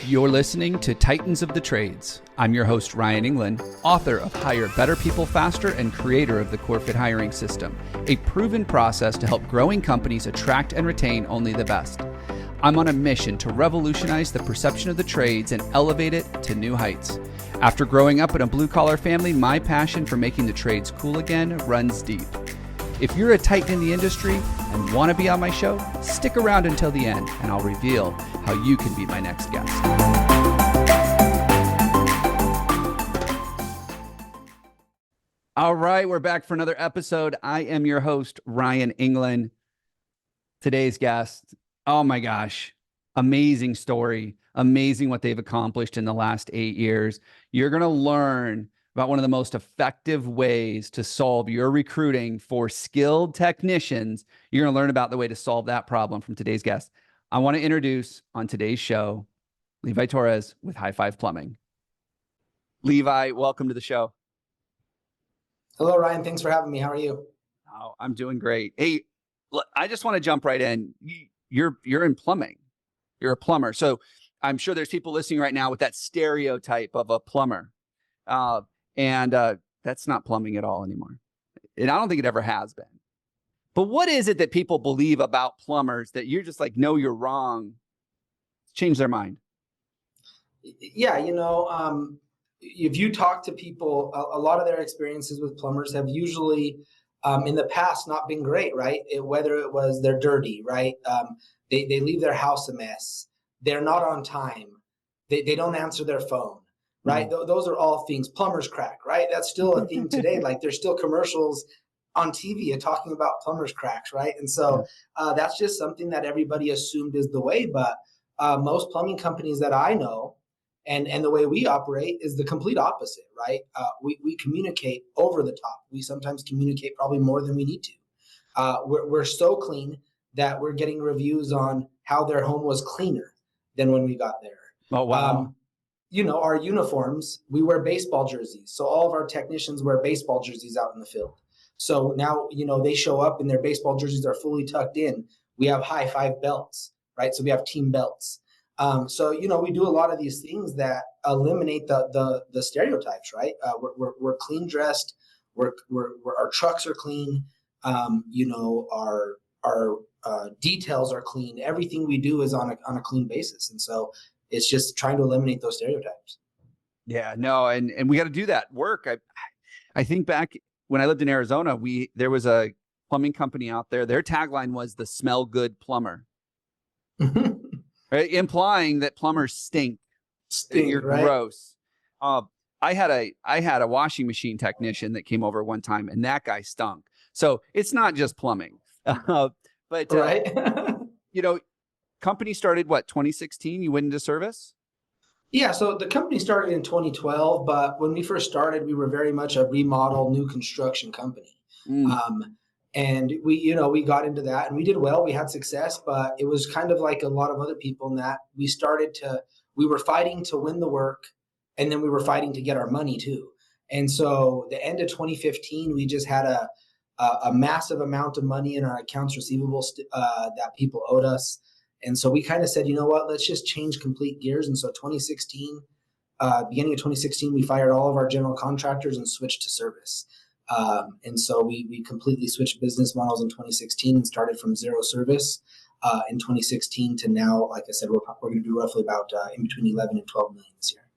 You're listening to Titans of the Trades. I'm your host, Ryan Englin, author of Hire Better People Faster and creator of the CoreFit hiring system, a proven process to help growing companies attract and retain only the best. I'm on a mission to revolutionize the perception of the trades and elevate it to new heights. After growing up in a blue-collar family, my passion for making the trades cool again runs deep. If you're a titan in the industry and want to be on my show, stick around until the end and I'll reveal how you can be my next guest. All right, we're back for another episode. I am your host, Ryan Englin. Today's guest, oh my gosh, amazing story. Amazing what they've accomplished in the last 8 years. You're going to learn about one of the most effective ways to solve your recruiting for skilled technicians. You're going to learn about the way to solve that problem from today's guest. I want to introduce on today's show, Levi Torres with High Five Plumbing. Levi, welcome to the show. Hello, Ryan. Thanks for having me. How are you? Oh, I'm doing great. Hey, I just want to jump right in. You're in plumbing. You're a plumber. So I'm sure there's people listening right now with that stereotype of a plumber. And that's not plumbing at all anymore. And I don't think it ever has been. But what is it that people believe about plumbers that you're just like, no, you're wrong? Change their mind. Yeah, if you talk to people, a lot of their experiences with plumbers have usually in the past not been great, right? Whether it was they're dirty, right? They leave their house a mess. They're not on time. They don't answer their phone. Right. Those are all things. Plumbers crack. Right. That's still a thing today. Like there's still commercials on TV talking about plumbers cracks. Right. And so that's just something that everybody assumed is the way. But most plumbing companies that I know and the way we operate is the complete opposite. Right. We communicate over the top. We sometimes communicate probably more than we need to. We're so clean that we're getting reviews on how their home was cleaner than when we got there. Oh, wow. Our uniforms, we wear baseball jerseys. So all of our technicians wear baseball jerseys out in the field. So now, they show up and their baseball jerseys are fully tucked in. We have high five belts, right? So we have team belts. So we do a lot of these things that eliminate the stereotypes, right? We're clean dressed. Our trucks are clean. Our details are clean. Everything we do is on a clean basis. And so it's just trying to eliminate those stereotypes. Yeah, no, and we got to do that work. I think back when I lived in Arizona, there was a plumbing company out there. Their tagline was the smell good plumber, right? Implying that plumbers stink. You're right? Gross. I had a washing machine technician that came over one time, and that guy stunk. So it's not just plumbing, but right. Company started, 2016? You went into service? Yeah, so the company started in 2012, but when we first started, we were very much a remodel, new construction company. And we got into that and we did well. We had success, but it was kind of like a lot of other people in that we were fighting to win the work, and then we were fighting to get our money too. And so the end of 2015, we just had a massive amount of money in our accounts receivable that people owed us. And so we kind of said, you know what, let's just change complete gears. And so beginning of 2016, we fired all of our general contractors and switched to service. And so we completely switched business models in 2016 and started from zero service in 2016 to now. Like I said, we're going to do roughly about in between 11 and 12 million this year.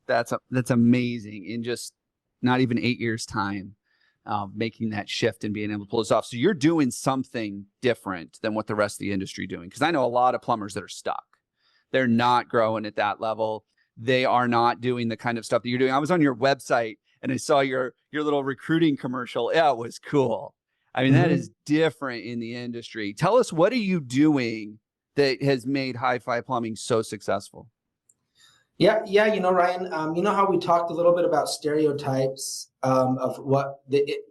That's amazing. In just not even 8 years' time. Making that shift and being able to pull this off. So you're doing something different than what the rest of the industry doing. Because I know a lot of plumbers that are stuck. They're not growing at that level. They are not doing the kind of stuff that you're doing. I was on your website and I saw your little recruiting commercial. Yeah, it was cool. I mean, that is different in the industry. Tell us, what are you doing that has made High Five Plumbing so successful? Yeah, Ryan, how we talked a little bit about stereotypes of what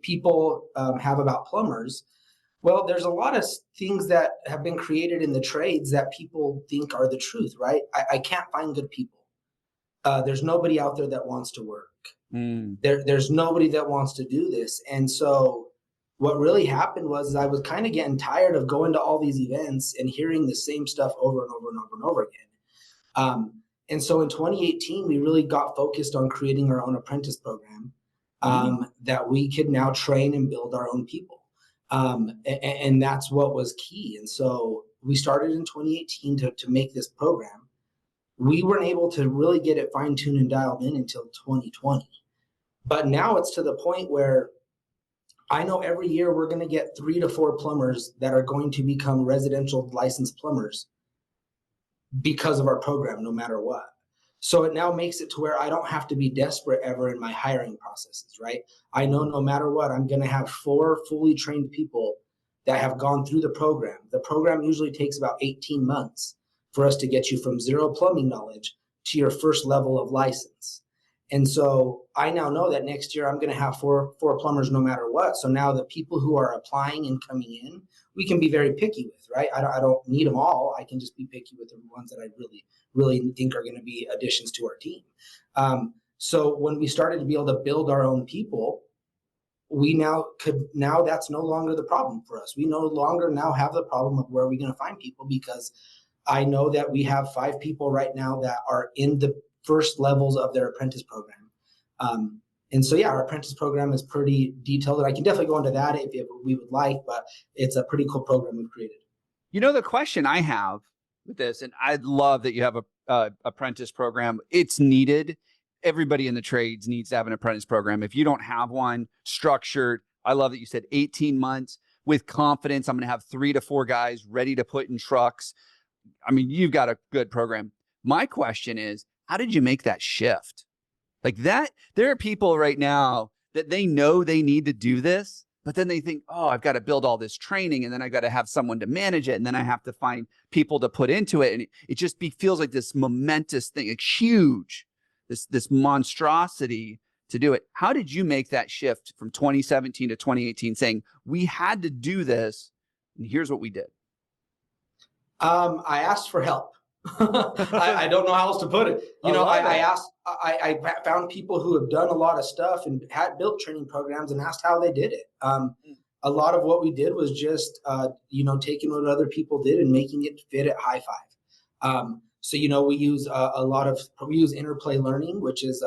people have about plumbers. Well, there's a lot of things that have been created in the trades that people think are the truth, right? I can't find good people. There's nobody out there that wants to work. There's nobody that wants to do this. And so what really happened was I was kind of getting tired of going to all these events and hearing the same stuff over and over and over and over again. And so in 2018, we really got focused on creating our own apprentice program that we could now train and build our own people. And that's what was key. And so we started in 2018 to make this program. We weren't able to really get it fine-tuned and dialed in until 2020. But now it's to the point where I know every year we're going to get 3 to 4 plumbers that are going to become residential licensed plumbers because of our program, no matter what. So it now makes it to where I don't have to be desperate ever in my hiring processes, right? I know no matter what, I'm going to have 4 fully trained people that have gone through the program. The program usually takes about 18 months for us to get you from zero plumbing knowledge to your first level of license. And so I now know that next year I'm going to have four plumbers no matter what. So now the people who are applying and coming in, we can be very picky with, right? I don't need them all. I can just be picky with the ones that I really think are going to be additions to our team. So when we started to be able to build our own people, we now that's no longer the problem for us. We no longer now have the problem of where are we going to find people, because I know that we have 5 people right now that are in the first levels of their apprentice program. And so, yeah, our apprentice program is pretty detailed, and I can definitely go into that if we would like, but it's a pretty cool program we've created. You know, the question I have with this, and I love that you have a apprentice program. It's needed. Everybody in the trades needs to have an apprentice program. If you don't have one structured, I love that you said 18 months with confidence. I'm going to have 3 to 4 guys ready to put in trucks. I mean, you've got a good program. My question is, how did you make that shift? Like that, there are people right now that they know they need to do this, but then they think, oh, I've got to build all this training, and then I've got to have someone to manage it, and then I have to find people to put into it. And it just feels like this momentous thing, it's huge, this monstrosity to do it. How did you make that shift from 2017 to 2018 saying we had to do this, and here's what we did? I asked for help. I don't know how else to put it. I found people who have done a lot of stuff and had built training programs and asked how they did it. A lot of what we did was just, taking what other people did and making it fit at High Five. So, we use interplay learning, which is,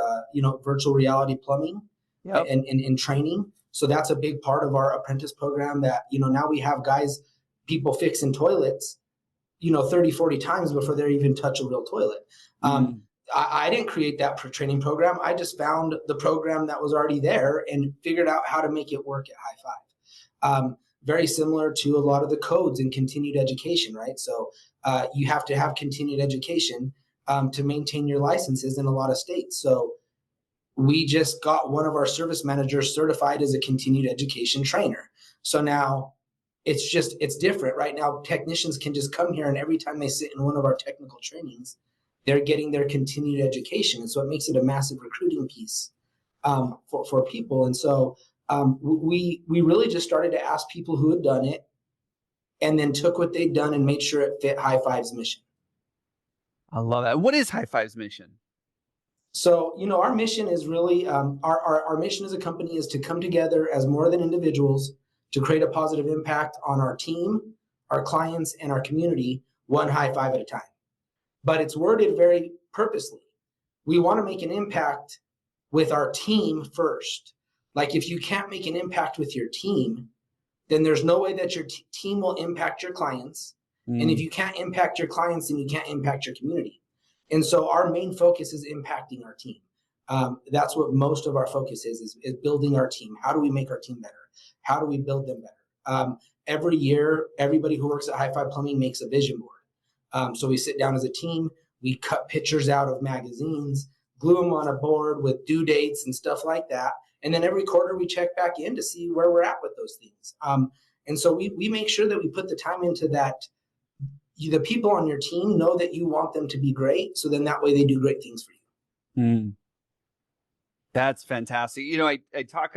virtual reality plumbing and training. So that's a big part of our apprentice program that, now we have people fixing toilets 30, 40 times before they even touch a real toilet. I didn't create that training program. I just found the program that was already there and figured out how to make it work at High Five. Very similar to a lot of the codes in continued education, right? So you have to have continued education to maintain your licenses in a lot of states. So we just got one of our service managers certified as a continued education trainer. So now it's different right now. Technicians can just come here, and every time they sit in one of our technical trainings, they're getting their continued education. And so it makes it a massive recruiting piece for people. And so we really just started to ask people who had done it, and then took what they'd done and made sure it fit High Five's mission. I love that. What is High Five's mission? So, our mission is really, our mission as a company is to come together as more than individuals to create a positive impact on our team, our clients, and our community, one high five at a time. But it's worded very purposely. We want to make an impact with our team first. Like, if you can't make an impact with your team, then there's no way that your team will impact your clients. And if you can't impact your clients, then you can't impact your community. And so our main focus is impacting our team. That's what most of our focus is building our team. How do we make our team better? How do we build them better? Every year, everybody who works at High Five Plumbing makes a vision board. So we sit down as a team, we cut pictures out of magazines, glue them on a board with due dates and stuff like that. And then every quarter we check back in to see where we're at with those things. And so we make sure that we put the time into that. The people on your team know that you want them to be great. So then that way they do great things for you. That's fantastic. I talk,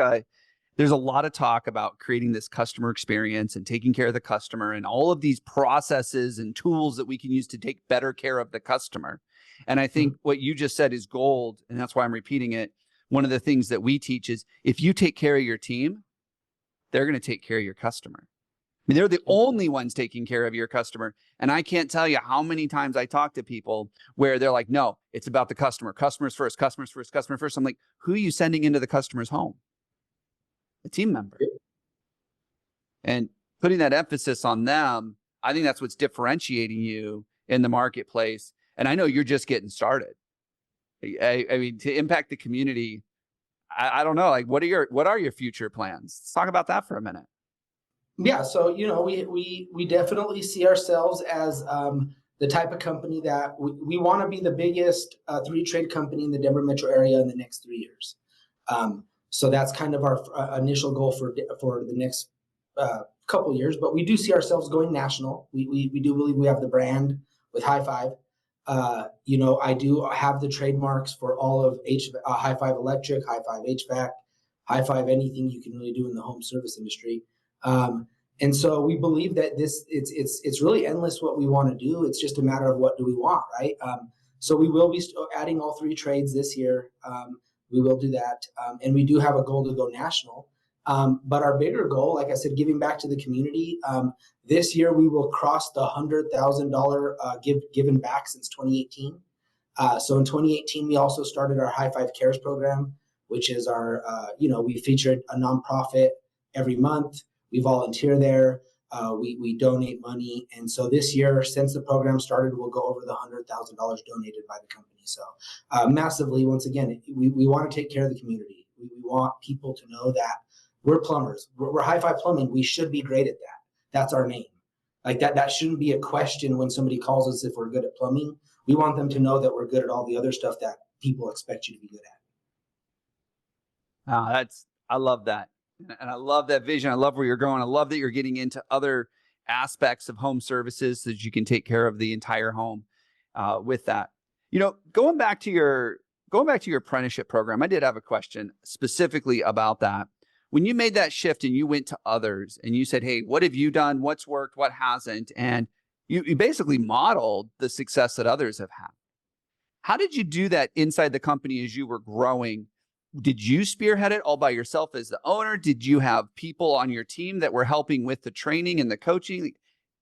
there's a lot of talk about creating this customer experience and taking care of the customer and all of these processes and tools that we can use to take better care of the customer. And I think what you just said is gold. And that's why I'm repeating it. One of the things that we teach is if you take care of your team, they're going to take care of your customer. mean, they're the only ones taking care of your customer. And I can't tell you how many times I talk to people where they're like, no, it's about the customer. Customers first, customers first, customer first. I'm like, who are you sending into the customer's home? A team member. And putting that emphasis on them, I think that's what's differentiating you in the marketplace. And I know you're just getting started. I mean, to impact the community, I don't know, like what are your future plans? Let's talk about that for a minute. Yeah, so we definitely see ourselves as the type of company that we want to be the biggest 3-trade company in the Denver metro area in the next 3 years. So that's kind of our initial goal for the next couple years. But we do see ourselves going national. We do believe we have the brand with High Five. I do have the trademarks for all of High Five Electric, High Five HVAC, High Five anything you can really do in the home service industry. And so we believe that it's really endless what we want to do. It's just a matter of what do we want, right? So we will be adding all 3 trades this year. We will do that. And we do have a goal to go national. But our bigger goal, like I said, giving back to the community, this year we will cross the $100,000 given back since 2018. So in 2018, we also started our High Five Cares program, which is our, we featured a nonprofit every month. We volunteer there. We donate money. And so this year, since the program started, we'll go over the $100,000 donated by the company. So massively, once again, we want to take care of the community. We want people to know that we're plumbers. We're High Five Plumbing. We should be great at that. That's our name. Like that shouldn't be a question when somebody calls us if we're good at plumbing. We want them to know that we're good at all the other stuff that people expect you to be good at. I love that. And I love that vision. I love where you're going. I love that you're getting into other aspects of home services so that you can take care of the entire home with that. Going back to your apprenticeship program, I did have a question specifically about that. When you made that shift and you went to others and you said, hey, what have you done? What's worked? What hasn't? And you basically modeled the success that others have had. How did you do that inside the company as you were growing? Did you spearhead it all by yourself as the owner? Did you have people on your team that were helping with the training and the coaching?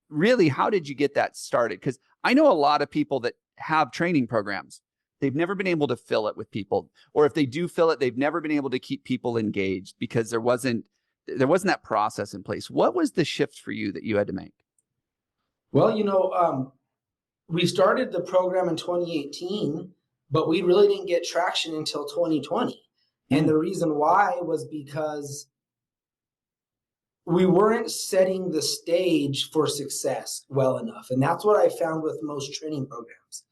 Really, how did you get that started? Because I know a lot of people that have training programs. They've never been able to fill it with people. Or if they do fill it, they've never been able to keep people engaged because there wasn't that process in place. What was the shift for you that you had to make? Well, we started the program in 2018, but we really didn't get traction until 2020. And the reason why was because we weren't setting the stage for success well enough. And that's what I found with most training programs.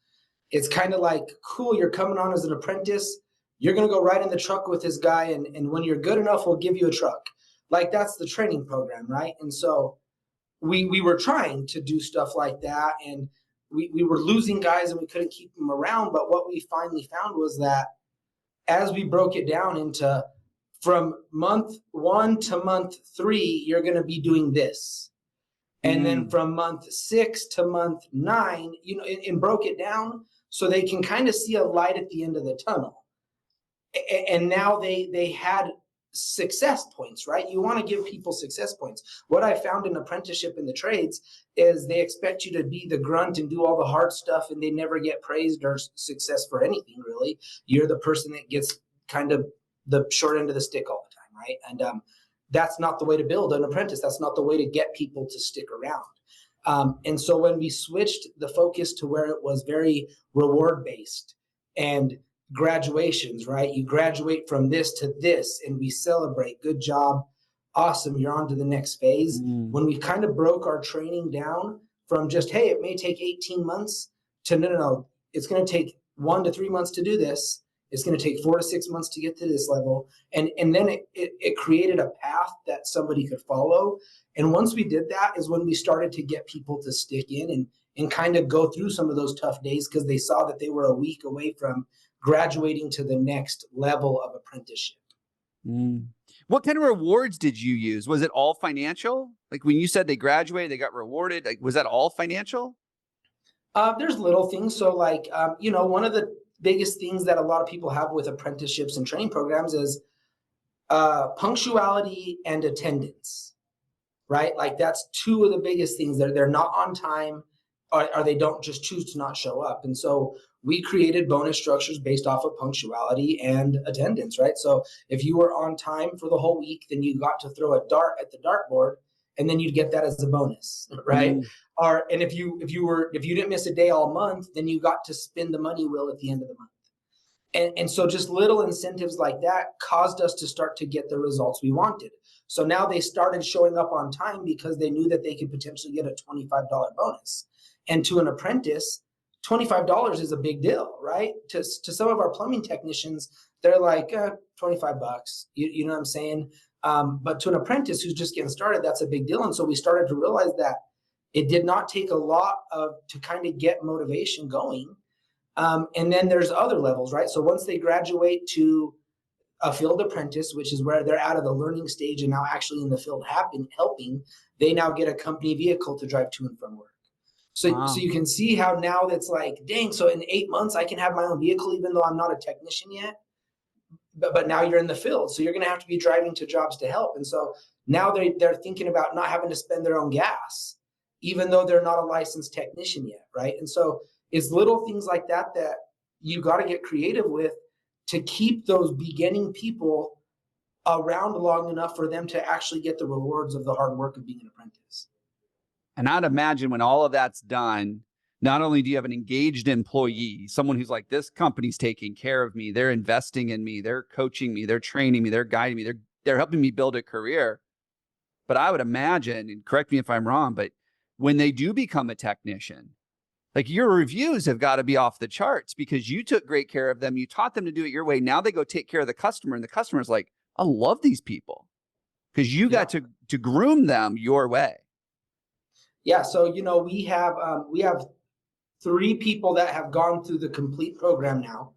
It's kind of like, cool, you're coming on as an apprentice. You're going to go ride in the truck with this guy. And when you're good enough, we'll give you a truck. Like that's the training program, right? And so we were trying to do stuff like that. And we were losing guys and we couldn't keep them around. But what we finally found was that as we broke it down into from month 1 to month 3, you're going to be doing this. And then from month 6 to month 9, and broke it down so they can kind of see a light at the end of the tunnel. And now they had success points, right? You want to give people success points. What I found in apprenticeship in the trades is they expect you to be the grunt and do all the hard stuff, and they never get praised or success for anything, really. You're the person that gets kind of the short end of the stick all the time, right? And that's not the way to build an apprentice. That's not the way to get people to stick around. And so when we switched the focus to where it was very reward-based and graduations, right? You graduate from this to this and we celebrate. Good job. Awesome. You're on to the next phase. When we kind of broke our training down from just, hey, it may take 18 months to no, it's going to take 1 to 3 months to do this. It's going to take 4 to 6 months to get to this level. And then it created a path that somebody could follow. And once we did that is when we started to get people to stick in and kind of go through some of those tough days because they saw that they were a week away from graduating to the next level of apprenticeship. What kind of rewards did you use? Was it all financial? Like when you said they graduated, they got rewarded, like was that all financial? There's little things. So like, one of the biggest things that a lot of people have with apprenticeships and training programs is punctuality and attendance. right? Like that's two of the biggest things. They're not on time, or they don't just choose to not show up. And so we created bonus structures based off of punctuality and attendance, right? So if you were on time for the whole week, then you got to throw a dart at the dartboard, and then you'd get that as a bonus, right? And if you didn't miss a day all month, then you got to spin the money wheel at the end of the month. And so just little incentives like that caused us to start to get the results we wanted. So now they started showing up on time because they knew that they could potentially get a $25 bonus. And to an apprentice, $25 is a big deal, right? To some of our plumbing technicians, they're like, $25. You know what I'm saying? But to an apprentice who's just getting started, that's a big deal. And so we started to realize that it did not take a lot to kind of get motivation going. And then there's other levels, right? So once they graduate to a field apprentice, which is where they're out of the learning stage and now actually in the field helping, they now get a company vehicle to drive to and from work. So you can see how now that's like, dang, so in 8 months I can have my own vehicle even though I'm not a technician yet. But now you're in the field, so you're going to have to be driving to jobs to help. And so now they're thinking about not having to spend their own gas, even though they're not a licensed technician yet, right? And so it's little things like that you got to get creative with to keep those beginning people around long enough for them to actually get the rewards of the hard work of being an apprentice. And I'd imagine when all of that's done, not only do you have an engaged employee, someone who's like, this company's taking care of me, they're investing in me, they're coaching me, they're training me, they're guiding me, they're helping me build a career. But I would imagine, and correct me if I'm wrong, but when they do become a technician, like your reviews have got to be off the charts because you took great care of them. You taught them to do it your way. Now they go take care of the customer, and the customer's like, I love these people because you got to groom them your way. Yeah. So, we have 3 people that have gone through the complete program now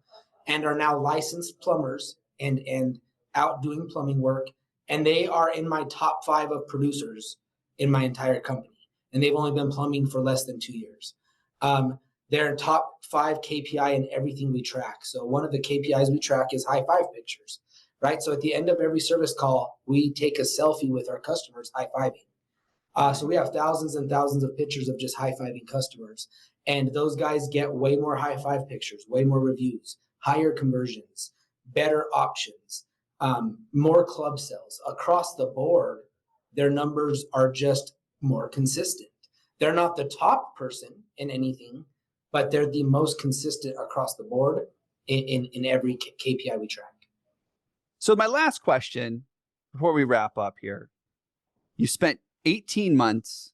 and are now licensed plumbers and out doing plumbing work. And they are in my top 5 of producers in my entire company. And they've only been plumbing for less than 2 years. They're top 5 KPI in everything we track. So one of the KPIs we track is high five pictures, right? So at the end of every service call, we take a selfie with our customers high fiving. So we have thousands and thousands of pictures of just high fiving customers. And those guys get way more high five pictures, way more reviews, higher conversions, better options, more club sales. Across the board, their numbers are just more consistent. They're not the top person in anything, but they're the most consistent across the board in every KPI we track. So my last question before we wrap up here, you spent 18 months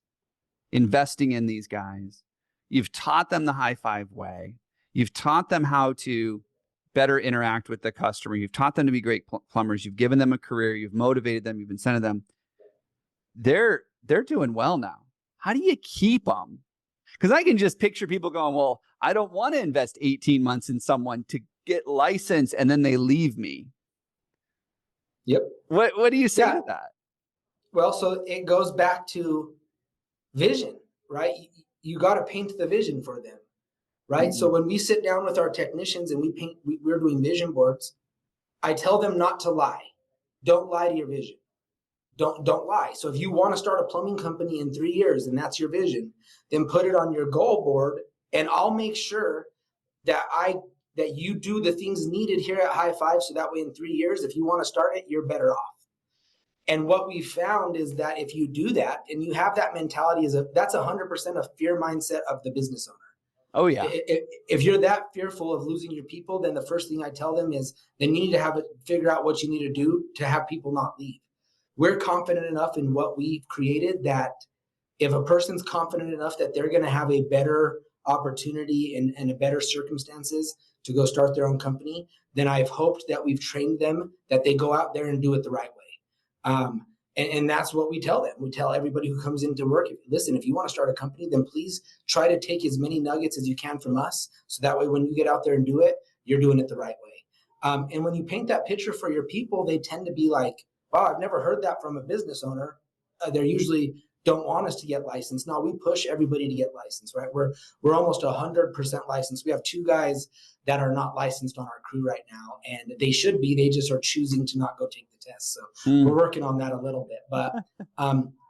investing in these guys. You've taught them the high five way. You've taught them how to better interact with the customer. You've taught them to be great plumbers. You've given them a career. You've motivated them. You've incented them. They're doing well now. How do you keep them? Because I can just picture people going, well, I don't want to invest 18 months in someone to get licensed and then they leave me. Yep. What do you say to that? Well, so it goes back to vision, right? You got to paint the vision for them, right? Mm-hmm. So when we sit down with our technicians and we're doing vision boards, I tell them not to lie. Don't lie to your vision. Don't lie. So if you want to start a plumbing company in 3 years and that's your vision, then put it on your goal board, and I'll make sure that you do the things needed here at High Five, so that way in 3 years, if you want to start it, you're better off. And what we found is that if you do that and you have that mentality, that's 100% a fear mindset of the business owner. Oh yeah. If you're that fearful of losing your people, then the first thing I tell them is then you need to figure out what you need to do to have people not leave. We're confident enough in what we've created that if a person's confident enough that they're going to have a better opportunity and a better circumstances to go start their own company, then I've hoped that we've trained them that they go out there and do it the right way. And that's what we tell them. We tell everybody who comes into work, listen, if you want to start a company, then please try to take as many nuggets as you can from us. So that way, when you get out there and do it, you're doing it the right way. And when you paint that picture for your people, they tend to be like, wow, I've never heard that from a business owner. They usually don't want us to get licensed. No, we push everybody to get licensed, right? We're almost 100% licensed. We have 2 guys that are not licensed on our crew right now, and they should be. They just are choosing to not go take the test. So we're working on that a little bit. But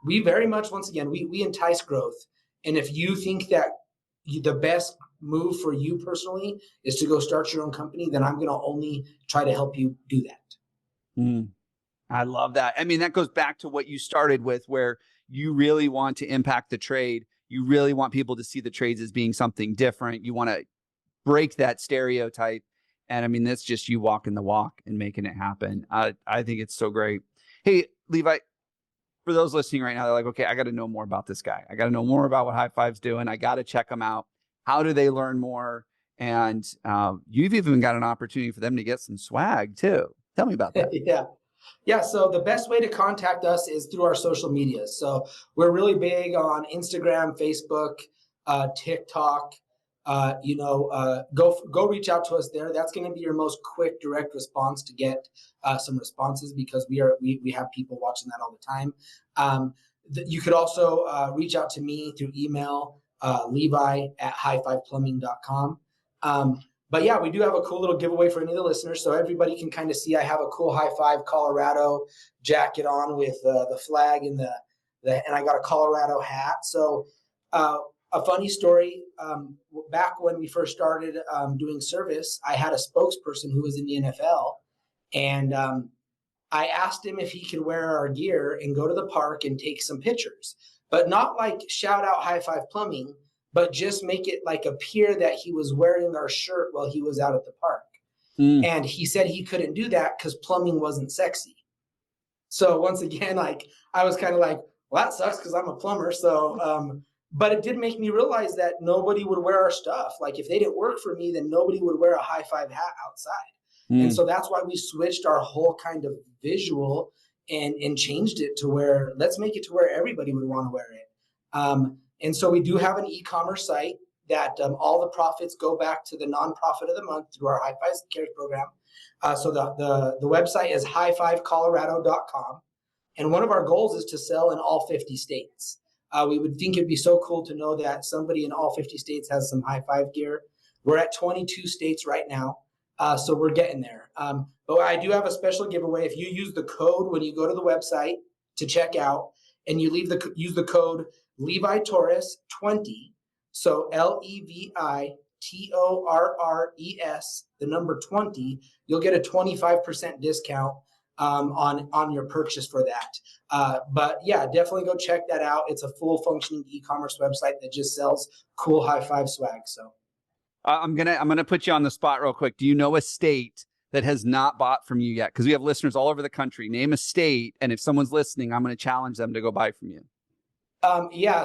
we very much, once again, we entice growth. And if you think that the best move for you personally is to go start your own company, then I'm going to only try to help you do that. I love that. I mean, that goes back to what you started with, where you really want to impact the trade. You really want people to see the trades as being something different. You want to break that stereotype. And I mean, that's just you walking the walk and making it happen. I think it's so great. Hey, Levi, for those listening right now, they're like, okay, I got to know more about this guy. I got to know more about what High Five's doing. I got to check them out. How do they learn more? And you've even got an opportunity for them to get some swag too. Tell me about that. Yeah. So the best way to contact us is through our social media. So we're really big on Instagram, Facebook, TikTok. Go reach out to us there. That's going to be your most quick, direct response to get some responses, because we have people watching that all the time. You could also reach out to me through email, levi@highfiveplumbing.com. But yeah, we do have a cool little giveaway for any of the listeners, so everybody can kind of see I have a cool High Five Colorado jacket on with the flag and and I got a Colorado hat. So a funny story, back when we first started doing service, I had a spokesperson who was in the NFL, and I asked him if he could wear our gear and go to the park and take some pictures, but not like shout out High Five Plumbing, but just make it like appear that he was wearing our shirt while he was out at the park. And he said he couldn't do that because plumbing wasn't sexy. So once again, like I was kind of like, well, that sucks because I'm a plumber. So, but it did make me realize that nobody would wear our stuff. Like if they didn't work for me, then nobody would wear a High Five hat outside. And so that's why we switched our whole kind of visual and changed it to where, let's make it to where everybody would want to wear it. And so we do have an e-commerce site that all the profits go back to the nonprofit of the month through our High Five Cares program. So the website is highfivecolorado.com. And one of our goals is to sell in all 50 states. We would think it'd be so cool to know that somebody in all 50 states has some High Five gear. We're at 22 states right now. So we're getting there. But I do have a special giveaway. If you use the code when you go to the website to check out, and you use the code Levi Torres 20, so LeviTorres, the number 20, you'll get a 25% discount on your purchase for that. But yeah, definitely go check that out. It's a full functioning e-commerce website that just sells cool High Five swag. So I'm gonna put you on the spot real quick. Do you know a state that has not bought from you yet? Because we have listeners all over the country. Name a state, and if someone's listening, I'm going to challenge them to go buy from you.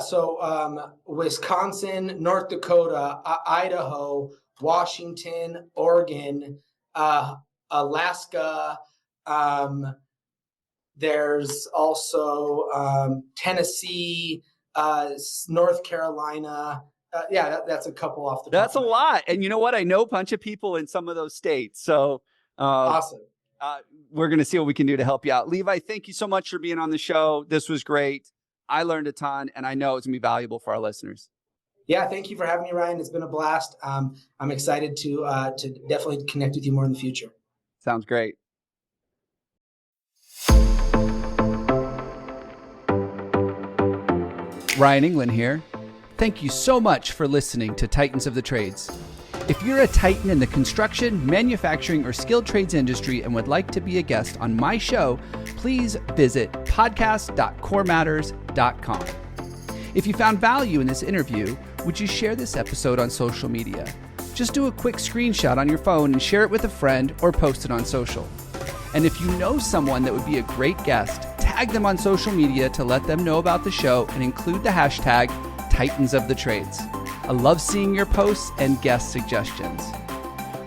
So Wisconsin, North Dakota, Idaho, Washington, Oregon, Alaska. There's also Tennessee, North Carolina. That's a couple off the top. That's a lot. And you know what? I know a bunch of people in some of those states. So awesome. We're going to see what we can do to help you out. Levi, thank you so much for being on the show. This was great. I learned a ton, and I know it's going to be valuable for our listeners. Yeah, thank you for having me, Ryan. It's been a blast. I'm excited to definitely connect with you more in the future. Sounds great. Ryan Englin here. Thank you so much for listening to Titans of the Trades. If you're a titan in the construction, manufacturing, or skilled trades industry and would like to be a guest on my show, please visit podcast.corematters.com. If you found value in this interview, would you share this episode on social media? Just do a quick screenshot on your phone and share it with a friend or post it on social. And if you know someone that would be a great guest, tag them on social media to let them know about the show and include the hashtag Titans of the Trades. I love seeing your posts and guest suggestions.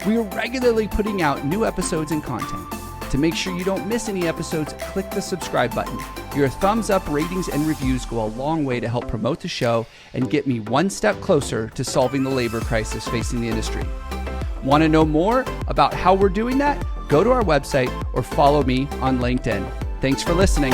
We are regularly putting out new episodes and content. To make sure you don't miss any episodes, click the subscribe button. Your thumbs up, ratings, and reviews go a long way to help promote the show and get me one step closer to solving the labor crisis facing the industry. Want to know more about how we're doing that? Go to our website or follow me on LinkedIn. Thanks for listening.